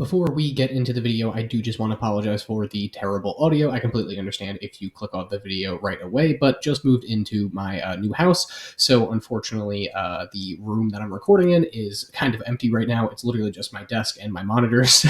Before we get into the video, I do just want to apologize for the terrible audio. I completely understand if you click off the video right away, but just moved into my new house. So unfortunately, the room that I'm recording in is kind of empty right now. It's literally just my desk and my monitors.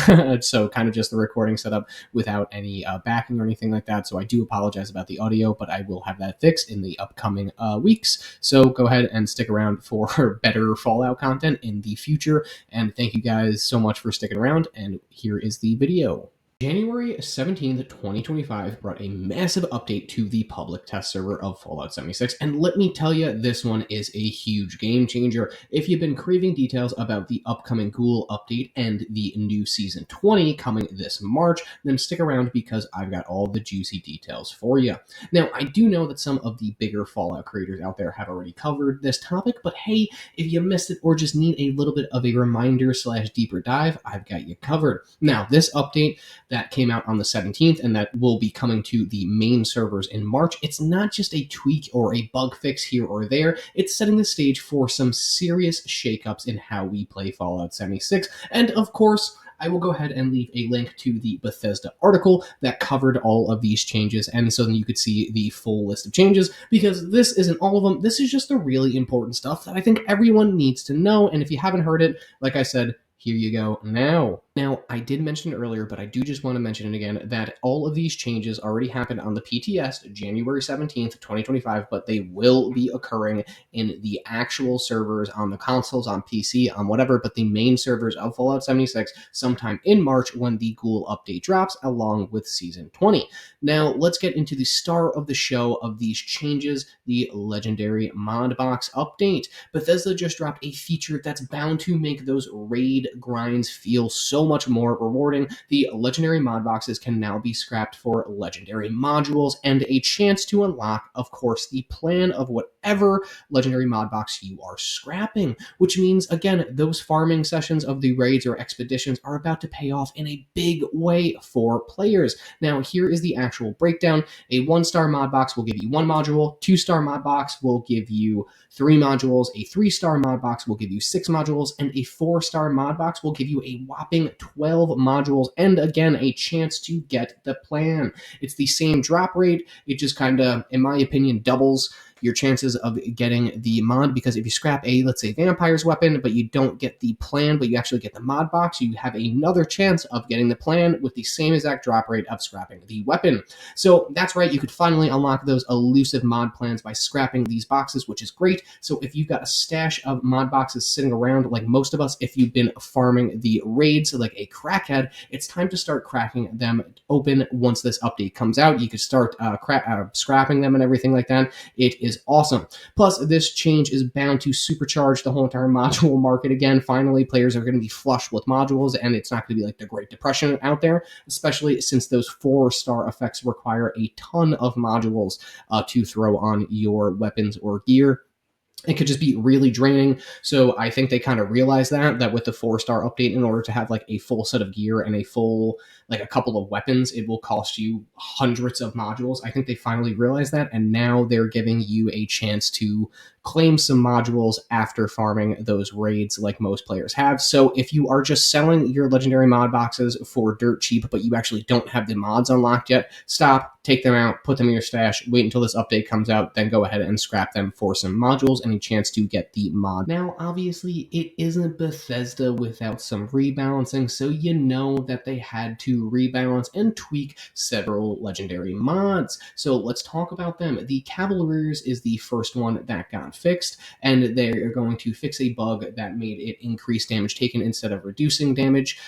So kind of just the recording setup without any backing or anything like that. So I do apologize about the audio, but I will have that fixed in the upcoming weeks. So go ahead and stick around for better Fallout content in the future. And thank you guys so much for sticking around. And here is the video. January 17th, 2025 brought a massive update to the public test server of Fallout 76, and let me tell you, this one is a huge game changer. If you've been craving details about the upcoming Ghoul update and the new Season 20 coming this March, then stick around because I've got all the juicy details for you. Now, I do know that some of the bigger Fallout creators out there have already covered this topic, but hey, if you missed it or just need a little bit of a reminder / deeper dive, I've got you covered. Now, this update that came out on the 17th and that will be coming to the main servers in March, it's not just a tweak or a bug fix here or there, it's setting the stage for some serious shakeups in how we play Fallout 76. And of course, I will go ahead and leave a link to the Bethesda article that covered all of these changes, and so then you could see the full list of changes, because this isn't all of them. This is just the really important stuff that I think everyone needs to know, and if you haven't heard it, like I said, here you go now. Now, I did mention it earlier, but I do just want to mention it again, that all of these changes already happened on the PTS, January 17th, 2025, but they will be occurring in the actual servers on the consoles, on PC, on whatever, but the main servers of Fallout 76 sometime in March when the Ghoul update drops, along with Season 20. Now, let's get into the star of the show of these changes, the legendary mod box update. Bethesda just dropped a feature that's bound to make those raid grinds feel so much more rewarding. The legendary mod boxes can now be scrapped for legendary modules and a chance to unlock, of course, the plan of whatever legendary mod box you are scrapping, which means, again, those farming sessions of the raids or expeditions are about to pay off in a big way for players. Now, here is the actual breakdown. A 1-star mod box will give you 1 module, 2-star mod box will give you 3 modules, a 3-star mod box will give you 6 modules, and a 4-star mod box will give you a whopping 12 modules, and again, a chance to get the plan. It's the same drop rate, it just kind of, in my opinion, doubles your chances of getting the mod, because if you scrap a, let's say, vampire's weapon, but you don't get the plan, but you actually get the mod box, you have another chance of getting the plan with the same exact drop rate of scrapping the weapon. So that's right, you could finally unlock those elusive mod plans by scrapping these boxes, which is great. So if you've got a stash of mod boxes sitting around, like most of us, if you've been farming the raids like a crackhead, it's time to start cracking them open once this update comes out. You could start scrapping them and everything like that. It is awesome. Plus, this change is bound to supercharge the whole entire module market again. Finally, players are going to be flush with modules, and it's not going to be like the Great Depression out there, especially since those 4-star effects require a ton of modules to throw on your weapons or gear. It could just be really draining. So I think they kind of realized that with the 4-star update, in order to have like a full set of gear and a full, like a couple of weapons, it will cost you hundreds of modules. I think they finally realized that, and now they're giving you a chance to claim some modules after farming those raids like most players have. So if you are just selling your legendary mod boxes for dirt cheap, but you actually don't have the mods unlocked yet, stop, take them out, put them in your stash, wait until this update comes out, then go ahead and scrap them for some modules and a chance to get the mod. Now, obviously, it isn't Bethesda without some rebalancing, so you know that they had to rebalance and tweak several legendary mods. So let's talk about them. The Cavaliers is the first one that got fixed, and they're going to fix a bug that made it increase damage taken instead of reducing damage.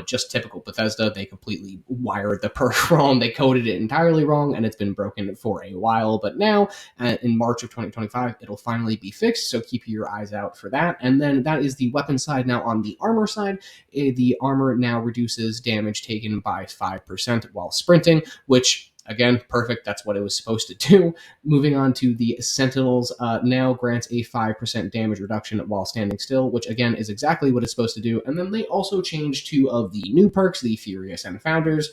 Just typical Bethesda, they completely wired the perk wrong, they coded it entirely wrong, and it's been broken for a while, but now in March of 2025 it'll finally be fixed, so keep your eyes out for that. And then that is the weapon side. Now on the armor side, the armor now reduces damage taken by 5% while sprinting, which Again, perfect. That's what it was supposed to do. Moving on to the Sentinels, now grants a 5% damage reduction while standing still, which again is exactly what it's supposed to do. And then they also changed two of the new perks, the Furious and Pounders,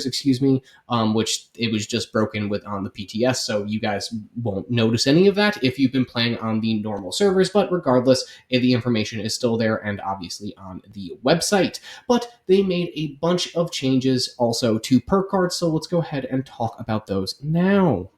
excuse me, which it was just broken with on the PTS, so you guys won't notice any of that if you've been playing on the normal servers. But regardless, the information is still there and obviously on the website. But they made a bunch of changes also to perk cards, so let's go ahead and talk about those now.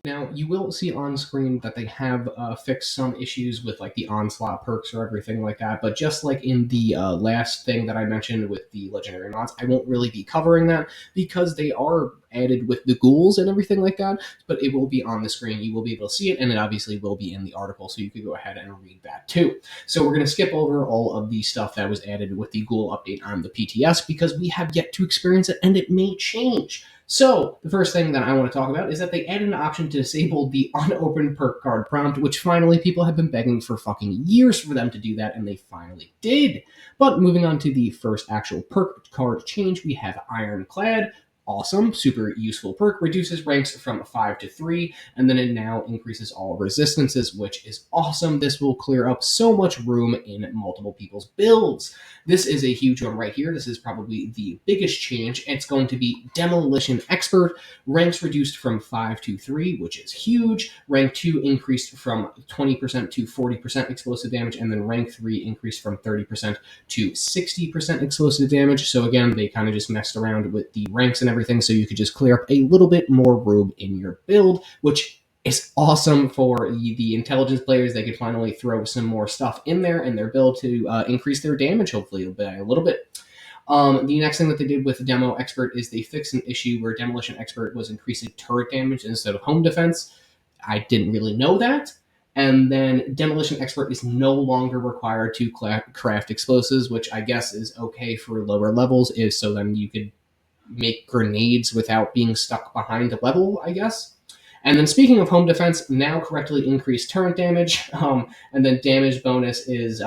Now, you will see on screen that they have fixed some issues with like the onslaught perks or everything like that, but just like in the last thing that I mentioned with the legendary mods, I won't really be covering that because they are added with the ghouls and everything like that, but it will be on the screen. You will be able to see it, and it obviously will be in the article, so you could go ahead and read that too. So we're going to skip over all of the stuff that was added with the ghoul update on the PTS because we have yet to experience it, and it may change. So, the first thing that I want to talk about is that they added an option to disable the unopened perk card prompt, which finally people have been begging for fucking years for them to do that, and they finally did. But moving on to the first actual perk card change, we have Ironclad. Awesome, super useful perk, reduces ranks from 5 to 3, and then it now increases all resistances, which is awesome. This will clear up so much room in multiple people's builds. This is a huge one right here. This is probably the biggest change. It's going to be Demolition Expert, ranks reduced from 5 to 3, which is huge. Rank 2 increased from 20% to 40% explosive damage, and then rank 3 increased from 30% to 60% explosive damage. So again, they kind of just messed around with the ranks and everything, so you could just clear up a little bit more room in your build, which is awesome for the intelligence players. They could finally throw some more stuff in there in their build to increase their damage, hopefully by a little bit. The next thing that they did with Demo Expert is they fixed an issue where Demolition Expert was increasing turret damage instead of home defense. I didn't really know that. And then Demolition Expert is no longer required to craft explosives, which I guess is okay for lower levels, is so then you could make grenades without being stuck behind a level, I guess. And then speaking of home defense, now correctly increased turret damage, and then damage bonus is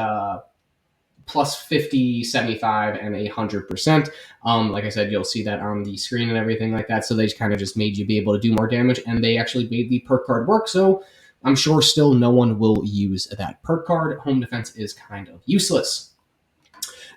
plus 50, 75, and 100%. Like I said, you'll see that on the screen and everything like that, so they kind of just made you be able to do more damage, and they actually made the perk card work, so I'm sure still no one will use that perk card. Home defense is kind of useless.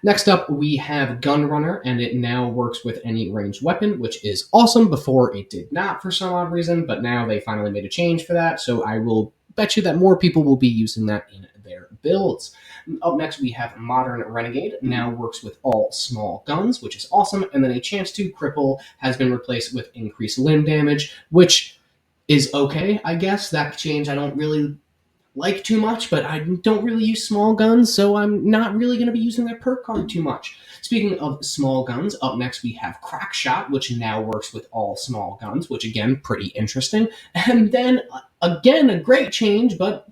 Next up, we have Gunrunner, and it now works with any ranged weapon, which is awesome. Before, it did not for some odd reason, but now they finally made a change for that, so I will bet you that more people will be using that in their builds. Up next, we have Modern Renegade, now works with all small guns, which is awesome, and then a chance to cripple has been replaced with increased limb damage, which is okay, I guess. That change I don't really like too much, but I don't really use small guns, so I'm not really going to be using that perk card too much. Speaking of small guns, up next we have Crack Shot, which now works with all small guns, which again, pretty interesting. And then, again, a great change, but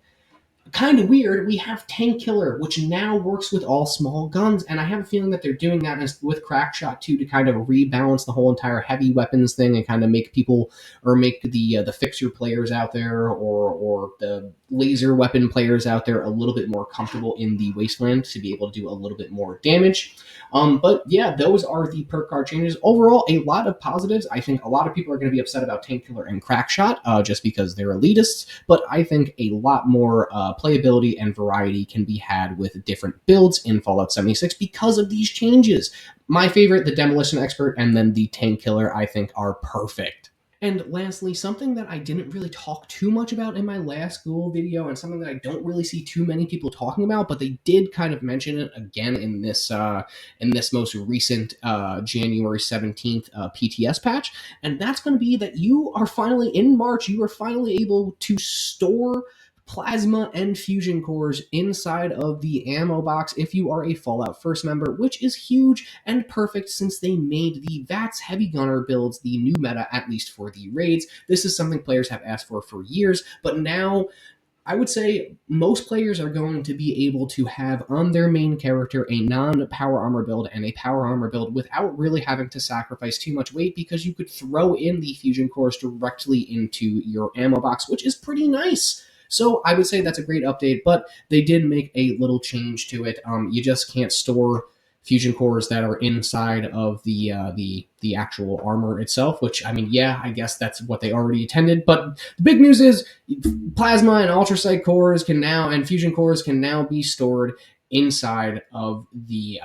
kind of weird, we have Tank Killer, which now works with all small guns, and I have a feeling that they're doing that with Crackshot too, to kind of rebalance the whole entire heavy weapons thing and kind of make people, or make the fixer players out there, or the laser weapon players out there a little bit more comfortable in the Wasteland to be able to do a little bit more damage. But yeah, those are the perk card changes. Overall, a lot of positives. I think a lot of people are going to be upset about Tank Killer and Crackshot just because they're elitists, but I think a lot more playability and variety can be had with different builds in Fallout 76 because of these changes. My favorite, the Demolition Expert, and then the Tank Killer, I think are perfect. And lastly, something that I didn't really talk too much about in my last Ghoul video, and something that I don't really see too many people talking about, but they did kind of mention it again in this most recent January 17th PTS patch, and that's going to be that you are finally, in March, you are finally able to store plasma and fusion cores inside of the ammo box if you are a Fallout First member, which is huge and perfect since they made the VATS Heavy Gunner builds the new meta, at least for the raids. This is something players have asked for years, but now I would say most players are going to be able to have on their main character a non-power armor build and a power armor build without really having to sacrifice too much weight, because you could throw in the fusion cores directly into your ammo box, which is pretty nice. So I would say that's a great update, but they did make a little change to it. You just can't store fusion cores that are inside of the actual armor itself. Which, I mean, yeah, I guess that's what they already intended. But the big news is plasma and ultrasight cores can now, and fusion cores can now be stored inside of the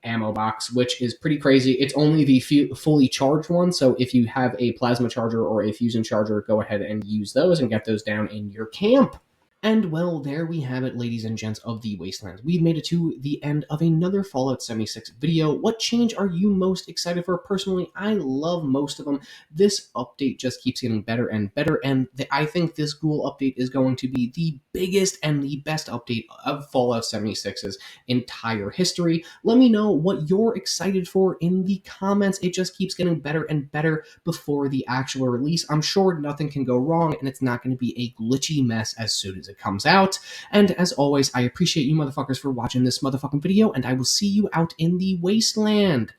ammo box, which is pretty crazy. It's only the fully charged one, so if you have a plasma charger or a fusion charger, go ahead and use those and get those down in your camp. And well, there we have it, ladies and gents of the Wasteland. We've made it to the end of another Fallout 76 video. What change are you most excited for? Personally, I love most of them. This update just keeps getting better and better, and I think this Ghoul update is going to be the biggest and the best update of Fallout 76's entire history. Let me know what you're excited for in the comments. It just keeps getting better and better before the actual release. I'm sure nothing can go wrong, and it's not going to be a glitchy mess as soon as it comes out. And as always, I appreciate you motherfuckers for watching this motherfucking video, and I will see you out in the Wasteland.